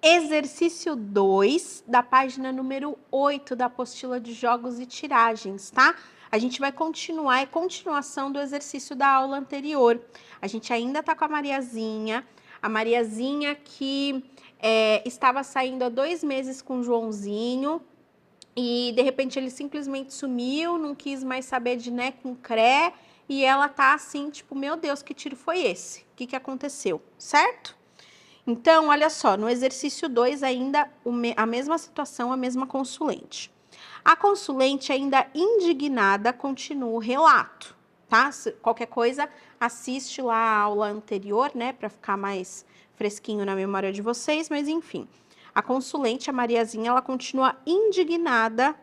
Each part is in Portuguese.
exercício 2 da página número 8 da apostila de jogos e tiragens, tá? A gente vai continuar, é continuação do exercício da aula anterior. A gente ainda tá com a Mariazinha que estava saindo há 2 meses com o Joãozinho, e de repente ele simplesmente sumiu, não quis mais saber de né com cré, e ela tá assim, tipo, meu Deus, que tiro foi esse? O que que aconteceu, certo? Então, olha só, no exercício 2 ainda a mesma situação, a mesma consulente. A consulente ainda indignada continua o relato, tá? Qualquer coisa, assiste lá a aula anterior, né, para ficar mais fresquinho na memória de vocês, mas enfim. A consulente, a Mariazinha, ela continua indignada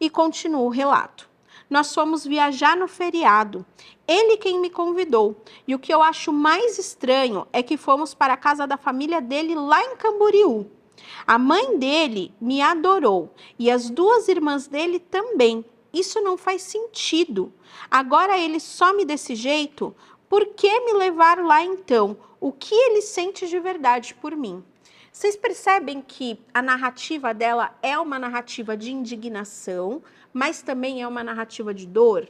e continua o relato. Nós fomos viajar no feriado. Ele quem me convidou. E o que eu acho mais estranho é que fomos para a casa da família dele lá em Camboriú. A mãe dele me adorou e as 2 irmãs dele também. Isso não faz sentido. Agora ele some desse jeito? Por que me levar lá então? O que ele sente de verdade por mim? Vocês percebem que a narrativa dela é uma narrativa de indignação, mas também é uma narrativa de dor?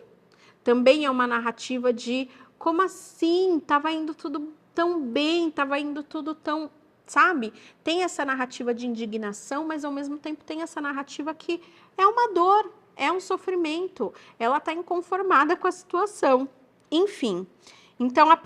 Também é uma narrativa de como assim? Tava indo tudo tão bem, tava indo tudo tão, sabe? Tem essa narrativa de indignação, mas ao mesmo tempo tem essa narrativa que é uma dor, é um sofrimento. Ela tá inconformada com a situação. Enfim. Então a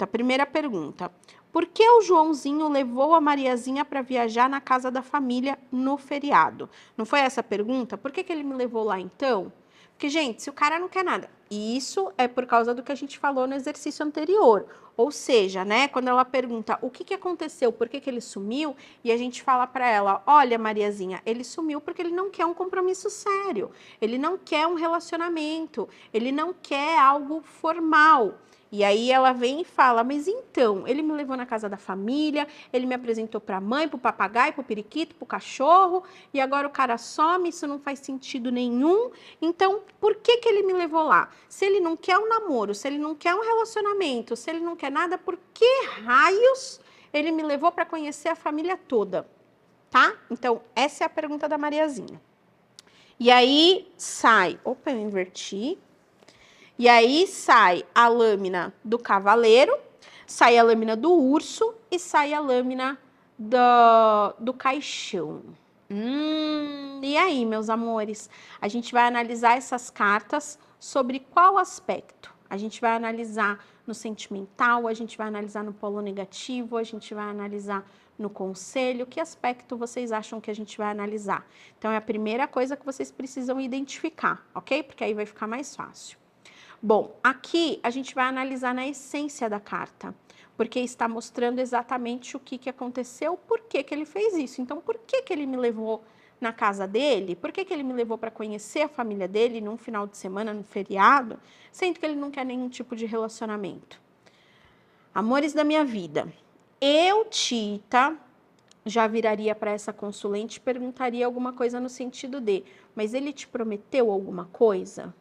primeira pergunta. Por que o Joãozinho levou a Mariazinha para viajar na casa da família no feriado? Não foi essa a pergunta? Por que ele me levou lá então? Porque, gente, se o cara não quer nada, isso é por causa do que a gente falou no exercício anterior. Ou seja, né, quando ela pergunta o que aconteceu, por que ele sumiu, e a gente fala para ela, olha, Mariazinha, ele sumiu porque ele não quer um compromisso sério, ele não quer um relacionamento, ele não quer algo formal. E aí ela vem e fala, mas então, ele me levou na casa da família, ele me apresentou para a mãe, para o papagaio, para o periquito, para o cachorro, e agora o cara some, isso não faz sentido nenhum. Então, por que ele me levou lá? Se ele não quer um namoro, se ele não quer um relacionamento, se ele não quer nada, por que raios ele me levou para conhecer a família toda? Tá? Então, essa é a pergunta da Mariazinha. E aí sai, opa, eu inverti. E aí sai a lâmina do cavaleiro, sai a lâmina do urso e sai a lâmina do caixão. E aí, meus amores? A gente vai analisar essas cartas sobre qual aspecto? A gente vai analisar no sentimental, a gente vai analisar no polo negativo, a gente vai analisar no conselho. Que aspecto vocês acham que a gente vai analisar? Então, é a primeira coisa que vocês precisam identificar, ok? Porque aí vai ficar mais fácil. Bom, aqui a gente vai analisar na essência da carta, porque está mostrando exatamente o que aconteceu, por que ele fez isso. Então, por que ele me levou na casa dele? Por que ele me levou para conhecer a família dele num final de semana, no feriado, sendo que ele não quer nenhum tipo de relacionamento? Amores da minha vida, eu, Tita, já viraria para essa consulente e perguntaria alguma coisa no sentido de, mas ele te prometeu alguma coisa?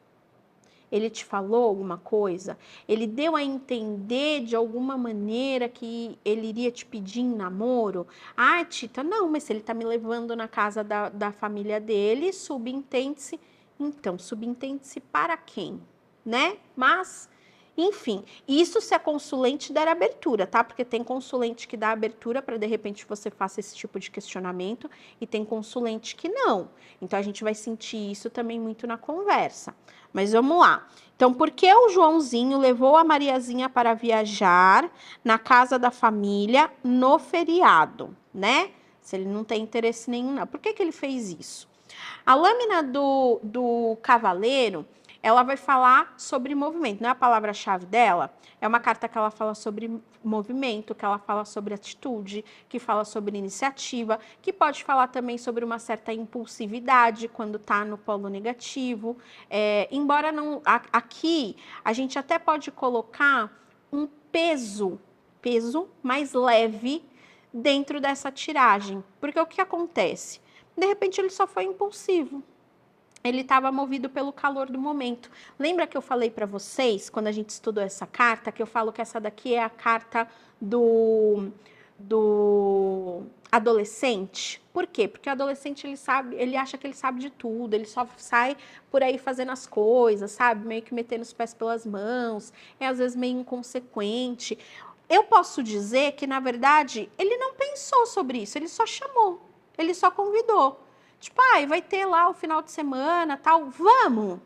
Ele te falou alguma coisa? Ele deu a entender de alguma maneira que ele iria te pedir em namoro? Ah, Tita, não, mas se ele tá me levando na casa da família dele, subentende-se. Então, subentende-se para quem? Né? Mas, enfim, isso se a consulente der abertura, tá? Porque tem consulente que dá abertura para de repente você faça esse tipo de questionamento e tem consulente que não. Então, a gente vai sentir isso também muito na conversa. Mas vamos lá. Então, por que o Joãozinho levou a Mariazinha para viajar na casa da família no feriado, né? Se ele não tem interesse nenhum, não. Por que ele fez isso? A lâmina do cavaleiro, ela vai falar sobre movimento, não é a palavra-chave dela? É uma carta que ela fala sobre movimento, que ela fala sobre atitude, que fala sobre iniciativa, que pode falar também sobre uma certa impulsividade quando tá no polo negativo. Embora não... Aqui, a gente até pode colocar um peso mais leve dentro dessa tiragem. Porque o que acontece? De repente, ele só foi impulsivo. Ele estava movido pelo calor do momento. Lembra que eu falei para vocês, quando a gente estudou essa carta, que eu falo que essa daqui é a carta do adolescente. Por quê? Porque o adolescente, ele acha que ele sabe de tudo, ele só sai por aí fazendo as coisas, sabe? Meio que metendo os pés pelas mãos, é às vezes meio inconsequente. Eu posso dizer que, na verdade, ele não pensou sobre isso, ele só chamou, ele só convidou. Tipo, vai ter lá o final de semana, tal, vamos!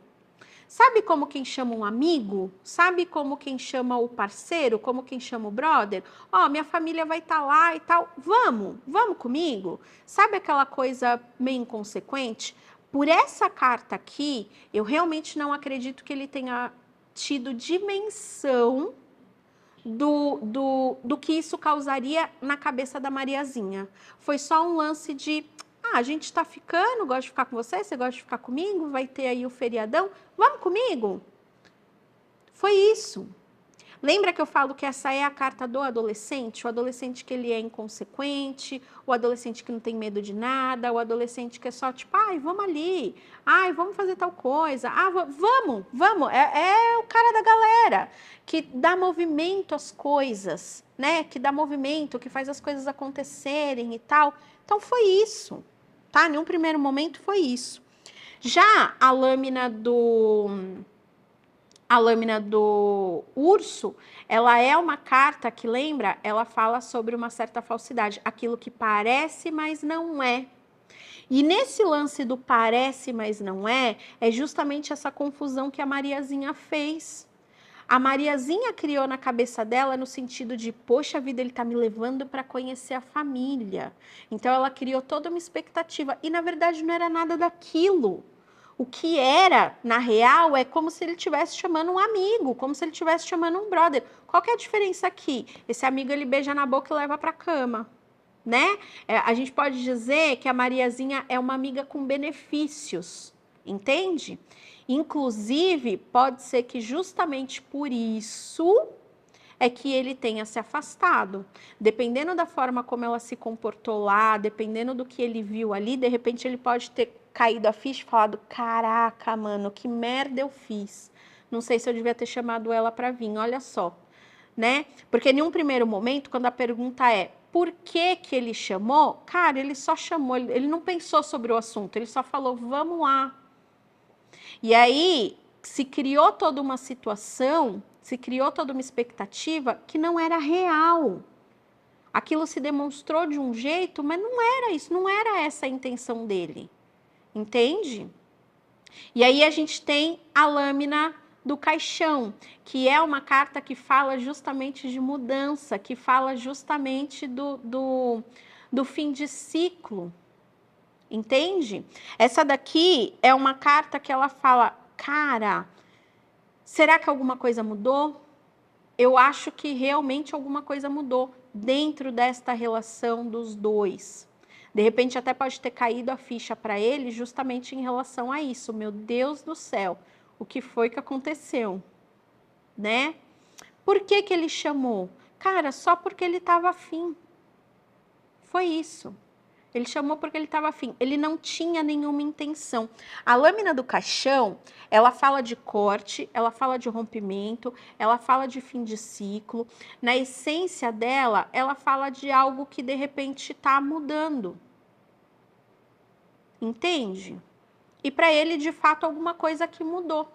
Sabe como quem chama um amigo? Sabe como quem chama o parceiro? Como quem chama o brother? Minha família vai estar lá e tal. Vamos comigo? Sabe aquela coisa meio inconsequente? Por essa carta aqui, eu realmente não acredito que ele tenha tido dimensão do que isso causaria na cabeça da Mariazinha. Foi só um lance de, a gente tá ficando, gosto de ficar com você, você gosta de ficar comigo, vai ter aí o feriadão, vamos comigo? Foi isso. Lembra que eu falo que essa é a carta do adolescente? O adolescente que ele é inconsequente, o adolescente que não tem medo de nada, o adolescente que é só tipo, vamos ali, vamos fazer tal coisa, vamos. É o cara da galera que dá movimento às coisas, né? Que dá movimento, que faz as coisas acontecerem e tal. Então foi isso, tá? Em um primeiro momento foi isso. Já a lâmina do urso, ela é uma carta que, lembra, ela fala sobre uma certa falsidade, aquilo que parece, mas não é. E nesse lance do parece, mas não é justamente essa confusão que a Mariazinha fez. A Mariazinha criou na cabeça dela no sentido de, poxa vida, ele tá me levando para conhecer a família. Então ela criou toda uma expectativa e na verdade não era nada daquilo. O que era, na real, é como se ele estivesse chamando um amigo, como se ele estivesse chamando um brother. Qual que é a diferença aqui? Esse amigo, ele beija na boca e leva para cama, né? A gente pode dizer que a Mariazinha é uma amiga com benefícios, entende? Inclusive, pode ser que justamente por isso é que ele tenha se afastado. Dependendo da forma como ela se comportou lá, dependendo do que ele viu ali, de repente ele pode ter caído a ficha e falado, caraca, mano, que merda eu fiz. Não sei se eu devia ter chamado ela para vir, olha só, né? Porque em um primeiro momento, quando a pergunta é por que que ele chamou, cara, ele só chamou, ele não pensou sobre o assunto, ele só falou, vamos lá. E aí se criou toda uma situação, se criou toda uma expectativa que não era real. Aquilo se demonstrou de um jeito, mas não era isso, não era essa a intenção dele. Entende? E aí a gente tem a lâmina do caixão, que é uma carta que fala justamente de mudança, que fala justamente do fim de ciclo. Entende? Essa daqui é uma carta que ela fala, cara, será que alguma coisa mudou? Eu acho que realmente alguma coisa mudou dentro desta relação dos dois. De repente até pode ter caído a ficha para ele justamente em relação a isso. Meu Deus do céu, o que foi que aconteceu? Né? Por que que ele chamou? Cara, só porque ele estava afim. Foi isso. Ele chamou porque ele estava afim. Ele não tinha nenhuma intenção. A lâmina do caixão, ela fala de corte, ela fala de rompimento, ela fala de fim de ciclo. Na essência dela, ela fala de algo que de repente está mudando. Entende? E para ele, de fato, alguma coisa que mudou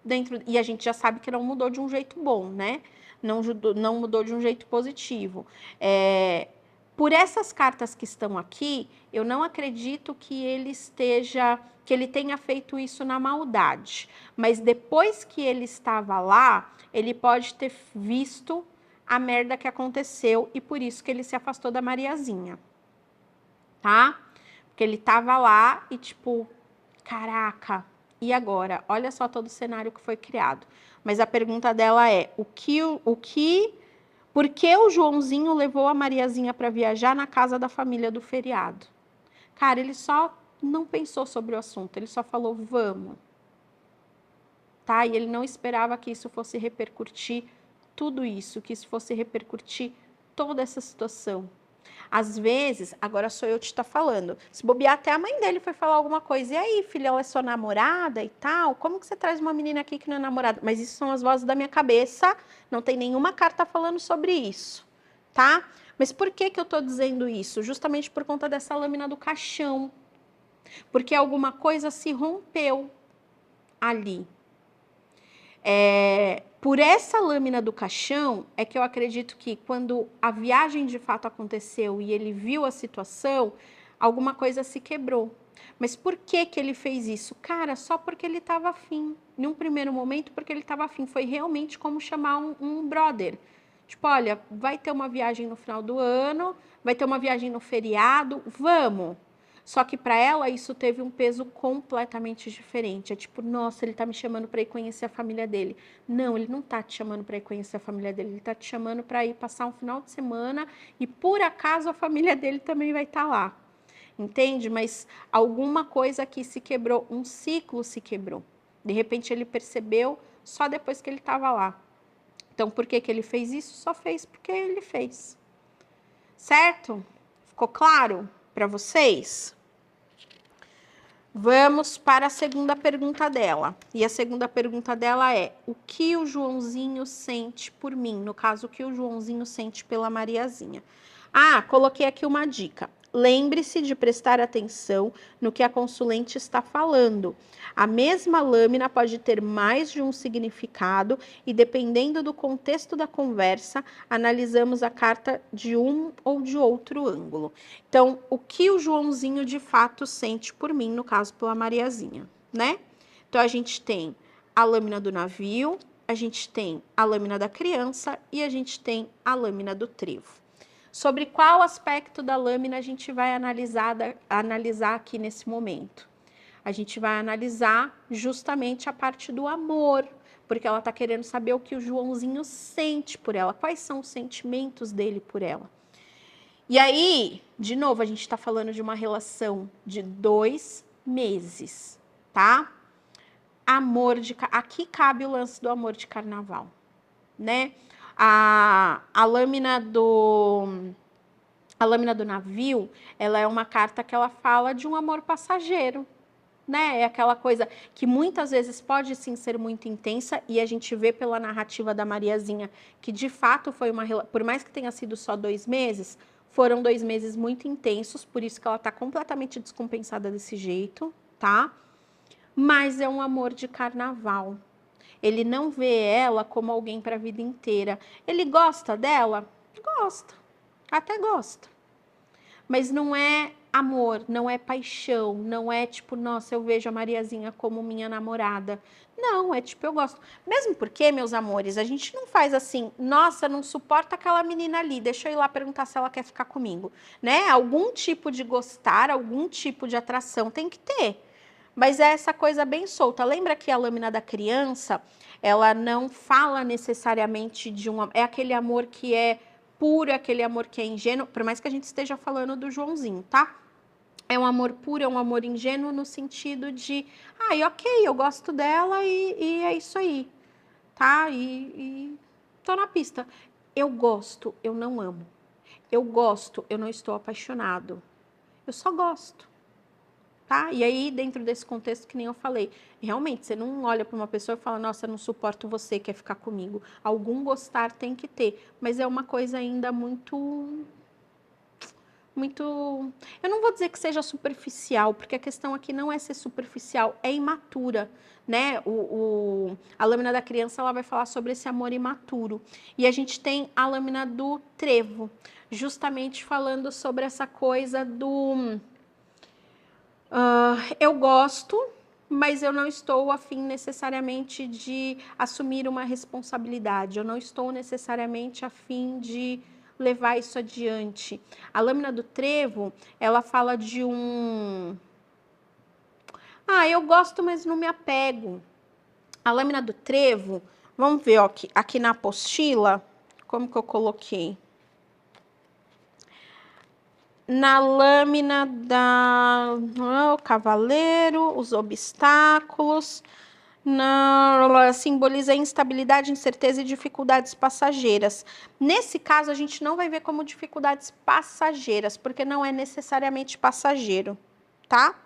dentro. E a gente já sabe que não mudou de um jeito bom, né? Não mudou de um jeito positivo. Por essas cartas que estão aqui, eu não acredito que ele tenha feito isso na maldade. Mas depois que ele estava lá, ele pode ter visto a merda que aconteceu e por isso que ele se afastou da Mariazinha. Tá? Porque ele estava lá e tipo, caraca, e agora? Olha só todo o cenário que foi criado. Mas a pergunta dela é, por que o Joãozinho levou a Mariazinha para viajar na casa da família do feriado? Cara, ele só não pensou sobre o assunto, ele só falou, vamos. Tá? E ele não esperava que isso fosse repercutir tudo isso, que isso fosse repercutir toda essa situação. Às vezes, agora sou eu que estou falando, se bobear até a mãe dele foi falar alguma coisa, e aí, filha, ela é sua namorada e tal, como que você traz uma menina aqui que não é namorada? Mas isso são as vozes da minha cabeça, não tem nenhuma carta falando sobre isso, tá? Mas por que que eu tô dizendo isso? Justamente por conta dessa lâmina do caixão. Porque alguma coisa se rompeu ali. Por essa lâmina do caixão é que eu acredito que quando a viagem de fato aconteceu e ele viu a situação, alguma coisa se quebrou. Mas por que que ele fez isso? Cara, só porque ele estava afim. Em um primeiro momento, porque ele estava afim. Foi realmente como chamar um brother. Tipo, olha, vai ter uma viagem no final do ano, vai ter uma viagem no feriado, vamos. Só que para ela isso teve um peso completamente diferente. É tipo, nossa, ele tá me chamando para ir conhecer a família dele. Não, ele não tá te chamando para ir conhecer a família dele, ele tá te chamando para ir passar um final de semana e por acaso a família dele também vai estar lá. Entende? Mas alguma coisa aqui se quebrou, um ciclo se quebrou. De repente ele percebeu só depois que ele estava lá. Então, por que que ele fez isso? Só fez porque ele fez. Certo? Ficou claro para vocês? Vamos para a segunda pergunta dela. E a segunda pergunta dela é: o que o Joãozinho sente por mim? No caso, o que o Joãozinho sente pela Mariazinha? Ah, coloquei aqui uma dica. Lembre-se de prestar atenção no que a consulente está falando. A mesma lâmina pode ter mais de um significado e, dependendo do contexto da conversa, analisamos a carta de um ou de outro ângulo. Então, o que o Joãozinho de fato sente por mim, no caso pela Mariazinha, né? Então, a gente tem a lâmina do navio, a gente tem a lâmina da criança e a gente tem a lâmina do trevo. Sobre qual aspecto da lâmina a gente vai analisar aqui nesse momento? A gente vai analisar justamente a parte do amor, porque ela está querendo saber o que o Joãozinho sente por ela, quais são os sentimentos dele por ela. E aí, de novo, a gente está falando de uma relação de 2 meses, tá? Aqui cabe o lance do amor de carnaval, né? A lâmina do navio, ela é uma carta que ela fala de um amor passageiro, né? É aquela coisa que muitas vezes pode sim ser muito intensa e a gente vê pela narrativa da Mariazinha que de fato foi por mais que tenha sido só 2 meses, foram 2 meses muito intensos, por isso que ela tá completamente descompensada desse jeito, tá? Mas é um amor de carnaval. Ele não vê ela como alguém para a vida inteira. Ele gosta dela? Gosta. Até gosta. Mas não é amor, não é paixão, não é tipo, nossa, eu vejo a Mariazinha como minha namorada. Não, é tipo, eu gosto. Mesmo porque, meus amores, a gente não faz assim, nossa, não suporta aquela menina ali, deixa eu ir lá perguntar se ela quer ficar comigo, né? Algum tipo de gostar, algum tipo de atração tem que ter. Mas é essa coisa bem solta. Lembra que a lâmina da criança, ela não fala necessariamente de um... É aquele amor que é puro, aquele amor que é ingênuo, por mais que a gente esteja falando do Joãozinho, tá? É um amor puro, é um amor ingênuo no sentido de, ai, ok, eu gosto dela e é isso aí, tá? E tô na pista. Eu gosto, eu não amo. Eu gosto, eu não estou apaixonado. Eu só gosto. Tá? E aí, dentro desse contexto, que nem eu falei, realmente, você não olha para uma pessoa e fala, nossa, não suporto você, quer ficar comigo. Algum gostar tem que ter, mas é uma coisa ainda muito... Eu não vou dizer que seja superficial, porque a questão aqui não é ser superficial, é imatura, né? A lâmina da criança, ela vai falar sobre esse amor imaturo. E a gente tem a lâmina do trevo, justamente falando sobre essa coisa do... eu gosto, mas eu não estou afim necessariamente de assumir uma responsabilidade. Eu não estou necessariamente afim de levar isso adiante. A lâmina do trevo, ela fala de um... eu gosto, mas não me apego. A lâmina do trevo, vamos ver ó, aqui na apostila, como que eu coloquei? Na lâmina o cavaleiro, os obstáculos, simboliza instabilidade, incerteza e dificuldades passageiras. Nesse caso, a gente não vai ver como dificuldades passageiras, porque não é necessariamente passageiro, tá?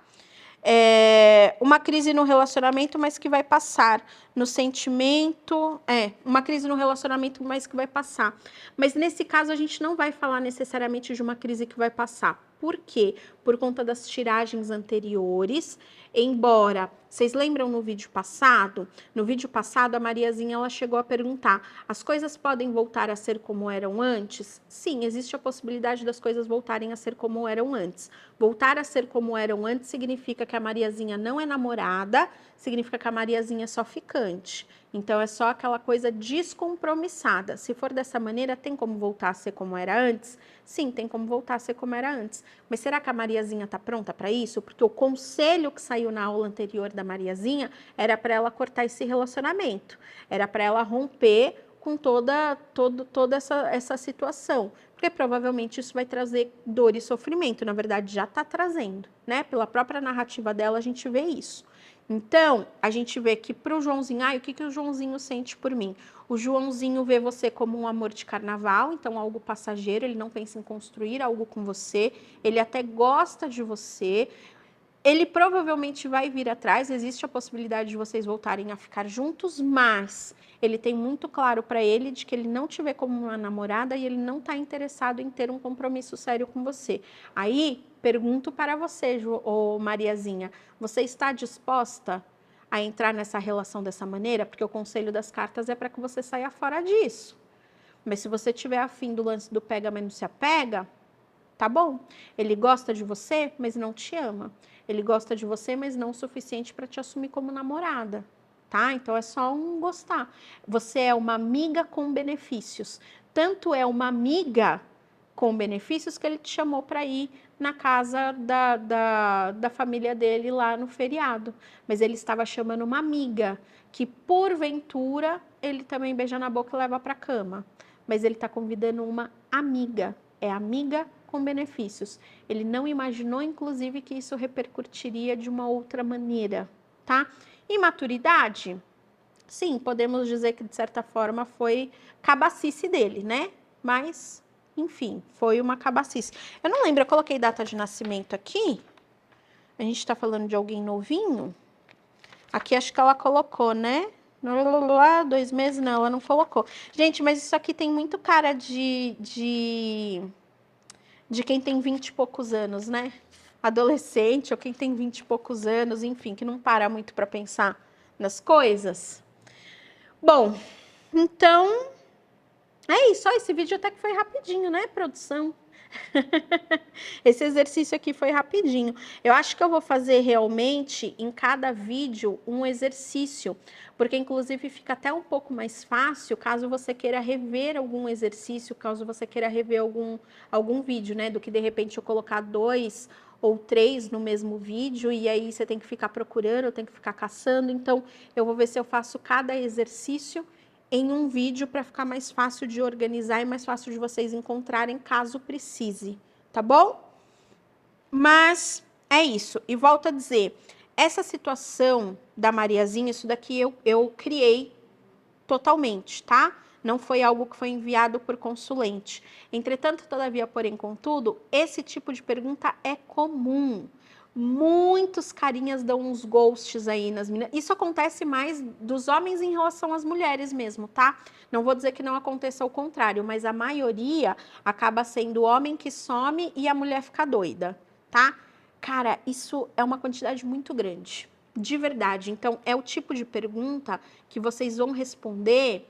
Uma crise no relacionamento, mas que vai passar. No sentimento, uma crise no relacionamento, mas que vai passar. Mas nesse caso a gente não vai falar necessariamente de uma crise que vai passar. Por quê? Por conta das tiragens anteriores, embora, vocês lembram no vídeo passado? No vídeo passado a Mariazinha ela chegou a perguntar, as coisas podem voltar a ser como eram antes? Sim, existe a possibilidade das coisas voltarem a ser como eram antes. Voltar a ser como eram antes significa que a Mariazinha não é namorada, significa que a Mariazinha é só ficante. Então, é só aquela coisa descompromissada. Se for dessa maneira, tem como voltar a ser como era antes? Sim, tem como voltar a ser como era antes. Mas será que a Mariazinha está pronta para isso? Porque o conselho que saiu na aula anterior da Mariazinha era para ela cortar esse relacionamento. Era para ela romper com toda essa situação. Porque provavelmente isso vai trazer dor e sofrimento. Na verdade, já está trazendo, né? Pela própria narrativa dela, a gente vê isso. Então, a gente vê que para o Joãozinho, o que o Joãozinho sente por mim? O Joãozinho vê você como um amor de carnaval, então algo passageiro, ele não pensa em construir algo com você, ele até gosta de você, ele provavelmente vai vir atrás, existe a possibilidade de vocês voltarem a ficar juntos, mas ele tem muito claro para ele de que ele não te vê como uma namorada e ele não está interessado em ter um compromisso sério com você. Aí, pergunto para você, Mariazinha, você está disposta a entrar nessa relação dessa maneira? Porque o conselho das cartas é para que você saia fora disso. Mas se você tiver afim do lance do pega, mas não se apega, tá bom. Ele gosta de você, mas não te ama. Ele gosta de você, mas não o suficiente para te assumir como namorada, tá? Então é só um gostar. Você é uma amiga com benefícios. Tanto é uma amiga com benefícios que ele te chamou para ir na casa da família dele lá no feriado. Mas ele estava chamando uma amiga que, porventura, ele também beija na boca e leva para cama. Mas ele está convidando uma amiga. É amiga com benefícios. Ele não imaginou, inclusive, que isso repercutiria de uma outra maneira, tá? Imaturidade? Sim, podemos dizer que, de certa forma, foi cabacice dele, né? Mas, enfim, foi uma cabacice. Eu não lembro, eu coloquei data de nascimento aqui. A gente tá falando de alguém novinho. Aqui acho que ela colocou, né? 2 meses, não, ela não colocou. Gente, mas isso aqui tem muito cara de quem tem 20 e poucos anos, né? Adolescente ou quem tem 20 e poucos anos, enfim, que não para muito para pensar nas coisas. Bom, então é isso. Ó, esse vídeo até que foi rapidinho, né, produção? Esse exercício aqui foi rapidinho. Eu acho que eu vou fazer realmente em cada vídeo um exercício, porque inclusive fica até um pouco mais fácil caso você queira rever algum exercício, caso você queira rever algum vídeo, né? Do que de repente eu colocar 2 ou 3 no mesmo vídeo e aí você tem que ficar procurando, tem que ficar caçando. Então, eu vou ver se eu faço cada exercício em um vídeo para ficar mais fácil de organizar e mais fácil de vocês encontrarem caso precise, tá bom? Mas é isso. E volto a dizer, essa situação da Mariazinha, isso daqui eu criei totalmente, tá? Não foi algo que foi enviado por consulente. Entretanto, todavia, porém, contudo, esse tipo de pergunta é comum. Muitos carinhas dão uns ghosts aí nas meninas. Isso acontece mais dos homens em relação às mulheres mesmo, tá? Não vou dizer que não aconteça o contrário, mas a maioria acaba sendo o homem que some e a mulher fica doida, tá? Cara, isso é uma quantidade muito grande, de verdade. Então, é o tipo de pergunta que vocês vão responder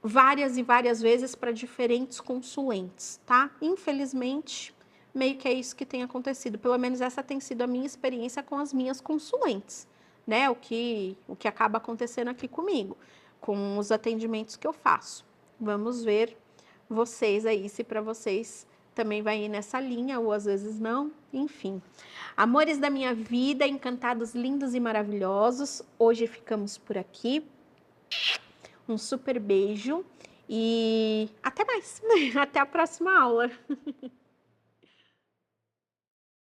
várias e várias vezes para diferentes consulentes, tá? Infelizmente, meio que é isso que tem acontecido. Pelo menos essa tem sido a minha experiência com as minhas consulentes, né? O que acaba acontecendo aqui comigo, com os atendimentos que eu faço. Vamos ver vocês aí, se para vocês também vai ir nessa linha, ou às vezes não, enfim. Amores da minha vida, encantados, lindos e maravilhosos, hoje ficamos por aqui. Um super beijo e até mais. Até a próxima aula.